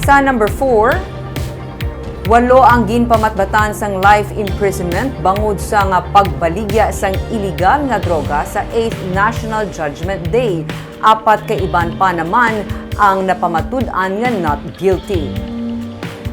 Sa number 4, walo ang ginpamatbatan sang life imprisonment bangod sa nga pagbaligya sang illegal nga droga sa 8th National Judgment Day. Apat ka iban pa naman ang napamatud-an nga not guilty.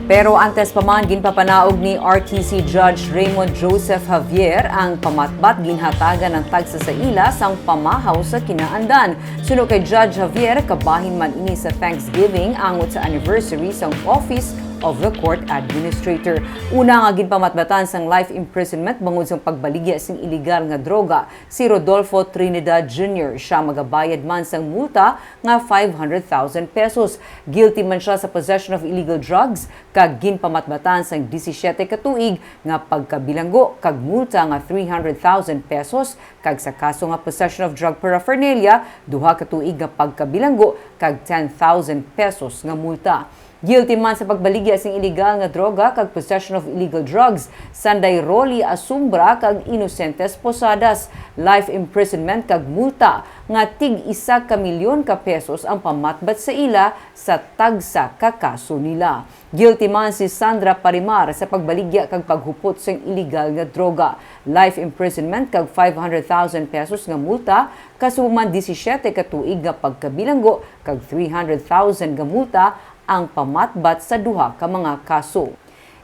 Pero antes pa man ginpapanaog ni RTC Judge Raymond Joseph Javier ang pamatbat ginhatagan ng tagsa sa ila sang pamahaw sa kinaandan. Suno kay Judge Javier, kabahin man ini sa Thanksgiving angot sa anniversary sang Office of the Court Administrator. Una nga ginpamatbatan sang life imprisonment bangod sang pagbaligya sing illegal nga droga si Rodolfo Trinidad Jr. Siya magabayad man sang multa nga 500,000 pesos. Guilty man siya sa possession of illegal drugs kag ginpamatbatan sang 17 ka tuig nga pagkabilanggo kag multa nga 300,000 pesos kag sa kaso nga possession of drug paraphernalia duha ka tuig nga pagkabilanggo kag 10,000 pesos nga multa. Guilty man sa pagbaligya sing illegal nga droga kag possession of illegal drugs sanday Rolly Asumbra kag Inocentes Posadas. Life imprisonment kag multa nga tig 1 milyon ka pesos ang pamatbat sa ila sa tagsa ka kaso nila. Guilty man si Sandra Parimar sa pagbaligya kag paghupot sa illegal nga droga. Life imprisonment kag 500,000 pesos nga multa kasuman 17 ka tuig nga pagkabilanggo kag 300,000 nga multa ang pamatbat sa duha ka mga kaso.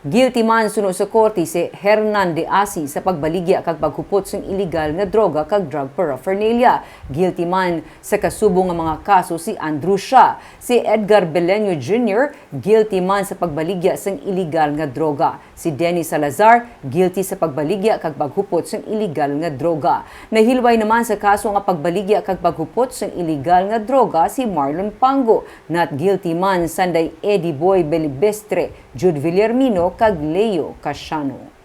Guilty man suno sa korte si Hernan de Asi sa pagbaligya kag paghupot sa illegal nga droga kag drug paraphernalia. Guilty man sa kasubong nga mga kaso si Andrew Shah. Si Edgar Beleño Jr. guilty man sa pagbaligya sa illegal nga droga. Si Denny Salazar guilty sa pagbaligya kag paghupot sa illegal nga droga. Nahilway naman sa kaso nga pagbaligya kag paghupot sa illegal nga droga si Marlon Pango. Not guilty man sanday Eddie Boy Belibestre, Jude Villarmino kag Leo Casiano.